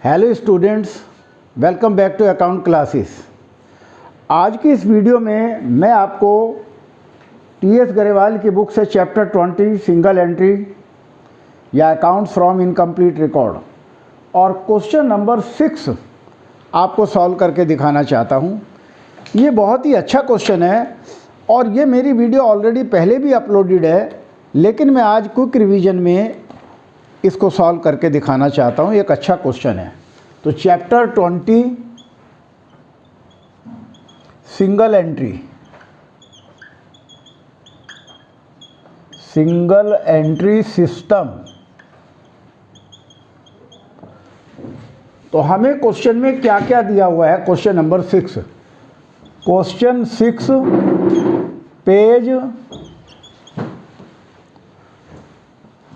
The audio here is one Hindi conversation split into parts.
Hello students, welcome back to account classes. आज की इस वीडियो में मैं आपको टी.एस. गरेवाल की बुक से चैप्टर 20 सिंगल एंट्री या अकाउंट्स फ्रॉम इनकम्प्लीट रिकॉर्ड और क्वेश्चन नंबर 6 आपको सॉल्व करके दिखाना चाहता हूँ। ये बहुत ही अच्छा क्वेश्चन है और ये मेरी वीडियो ऑलरेडी पहले भी अपलोडेड है, लेकिन मैं आज क्विक रिवीजन में इसको सॉल्व करके दिखाना चाहता हूँ। एक अच्छा क्वेश्चन है। तो चैप्टर 20 सिंगल एंट्री सिस्टम। तो हमें क्वेश्चन में क्या क्या दिया हुआ है। Question number 6, question 6 page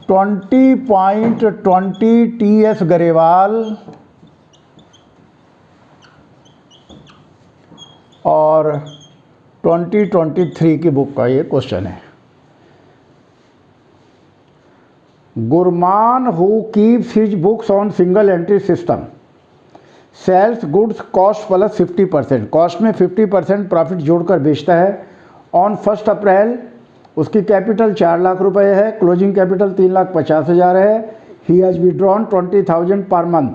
20.20 TS. Grewal और 2023 की बुक का ये क्वेश्चन है। Gurman who keeps his books on single entry system sales goods cost plus 50%। Cost में 50% प्रॉफिट जोड़कर बेचता है। ऑन 1 अप्रैल उसकी कैपिटल 4 लाख रुपए है, क्लोजिंग कैपिटल 3,50,000 है। He has withdrawn 20,000 per month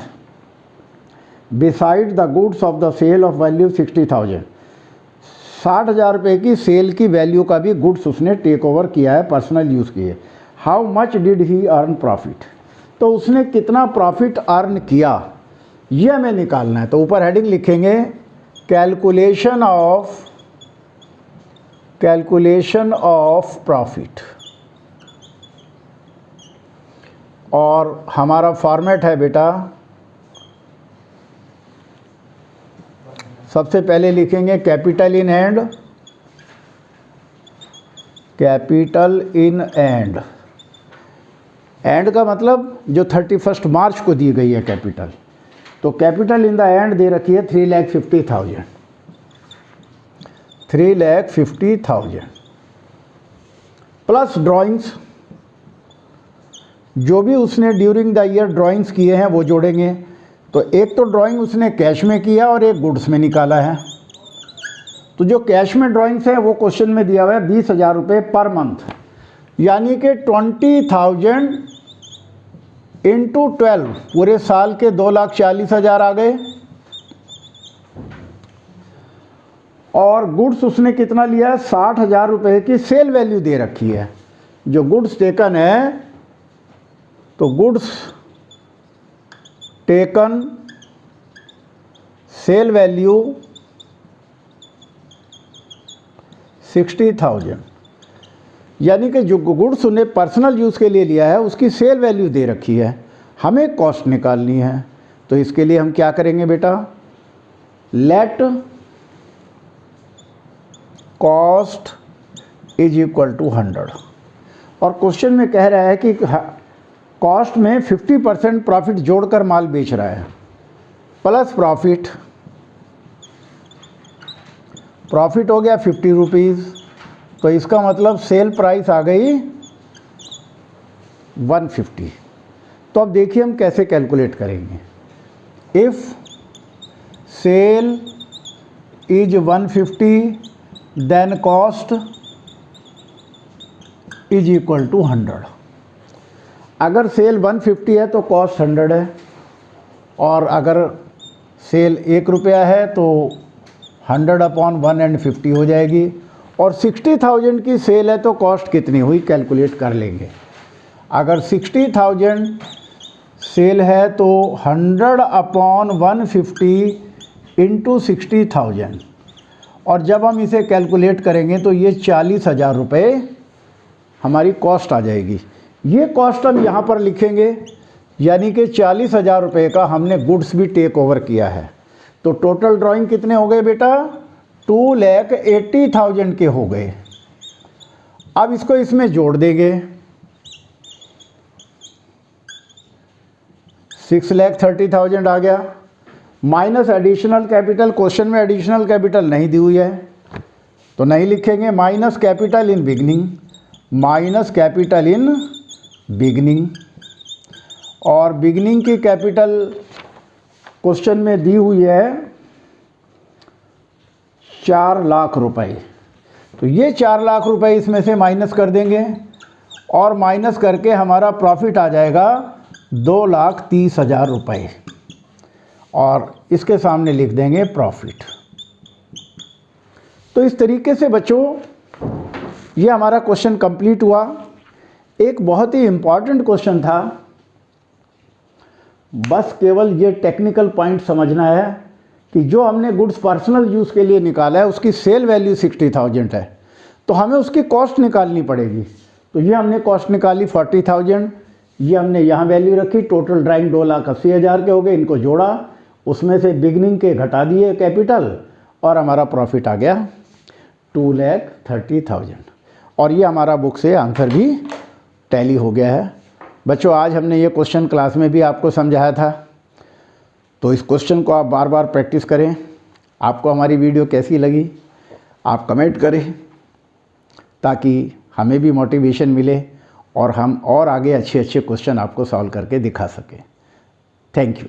beside the goods of the sale of value 60,000। 60,000 रुपये की सेल की वैल्यू का भी गुड्स उसने टेक ओवर किया है, पर्सनल यूज़ किए। How much did he earn profit, तो उसने कितना प्रॉफिट अर्न किया ये हमें निकालना है। तो ऊपर हेडिंग लिखेंगे कैलकुलेशन ऑफ प्रॉफिट, और हमारा फॉर्मेट है बेटा, सबसे पहले लिखेंगे कैपिटल इन एंड। एंड का मतलब जो 31 मार्च को दी गई है कैपिटल। तो capital in the and they रखी है 3,50,000 प्लस ड्राइंग्स, जो भी उसने ड्यूरिंग द ईयर ड्राइंग्स किए हैं वो जोड़ेंगे। तो एक तो ड्राइंग उसने कैश में किया और एक गुड्स में निकाला है। तो जो कैश में ड्राइंग्स है वो क्वेश्चन में दिया हुआ है 20,000 रुपये पर मंथ, यानी कि 20,000 इंटू 12 पूरे साल के 2,40,000 आ गए। और गुड्स उसने कितना लिया है, 60,000 रुपये की सेल वैल्यू दे रखी है। जो गुड्स टेकन है, तो गुड्स टेकन सेल वैल्यू 60,000, यानी कि जो गुड्स उन्हें पर्सनल यूज़ के लिए लिया है उसकी सेल वैल्यू दे रखी है। हमें कॉस्ट निकालनी है। तो इसके लिए हम क्या करेंगे बेटा, let cost is equal to 100। और क्वेश्चन में कह रहा है कि कॉस्ट में 50% प्रॉफिट जोड़कर माल बेच रहा है, प्लस प्रॉफिट हो गया 50 रुपीज़। तो इसका मतलब सेल प्राइस आ गई 150। तो अब देखिए हम कैसे कैलकुलेट करेंगे। If sale is 150 then cost is equal to 100। अगर सेल 150 है तो कॉस्ट 100 है, और अगर सेल 1 रुपया है तो 100/150 हो जाएगी। और 60,000 की सेल है तो कॉस्ट कितनी हुई कैलकुलेट कर लेंगे। अगर 60,000 सेल है तो 100/150 इंटू 60,000, और जब हम इसे कैलकुलेट करेंगे तो ये 40,000 रुपये हमारी कॉस्ट आ जाएगी। ये कॉस्ट हम यहाँ पर लिखेंगे, यानी कि 40,000 रुपये का हमने गुड्स भी टेक ओवर किया है। तो टोटल ड्राइंग कितने हो गए बेटा, 2,80,000 के हो गए। अब इसको इसमें जोड़ देंगे, 6,30,000 आ गया, माइनस एडिशनल कैपिटल। क्वेश्चन में एडिशनल कैपिटल नहीं दी हुई है तो नहीं लिखेंगे। माइनस कैपिटल इन बिगिनिंग, और बिगिनिंग की कैपिटल क्वेश्चन में दी हुई है 4 लाख रुपए। तो ये 4 लाख रुपए इसमें से माइनस कर देंगे और माइनस करके हमारा प्रॉफिट आ जाएगा 2,30,000 रुपये और इसके सामने लिख देंगे प्रॉफिट। तो इस तरीके से बच्चों ये हमारा क्वेश्चन कंप्लीट हुआ। एक बहुत ही इम्पॉर्टेंट क्वेश्चन था, बस केवल ये टेक्निकल पॉइंट समझना है कि जो हमने गुड्स पर्सनल यूज़ के लिए निकाला है उसकी सेल वैल्यू 60,000 है, तो हमें उसकी कॉस्ट निकालनी पड़ेगी। तो ये हमने कॉस्ट निकाली 40,000, ये हमने यहाँ वैल्यू रखी, टोटल ड्राइंग 2,80,000 के हो गए, इनको जोड़ा, उसमें से बिगनिंग के घटा दिए कैपिटल और हमारा प्रॉफिट आ गया 2,30,000 और ये हमारा बुक से आंसर भी टैली हो गया है। बच्चों आज हमने ये क्वेश्चन क्लास में भी आपको समझाया था, तो इस क्वेश्चन को आप बार बार प्रैक्टिस करें। आपको हमारी वीडियो कैसी लगी आप कमेंट करें ताकि हमें भी मोटिवेशन मिले और हम और आगे अच्छे अच्छे क्वेश्चन आपको सॉल्व करके दिखा सकें। Thank you.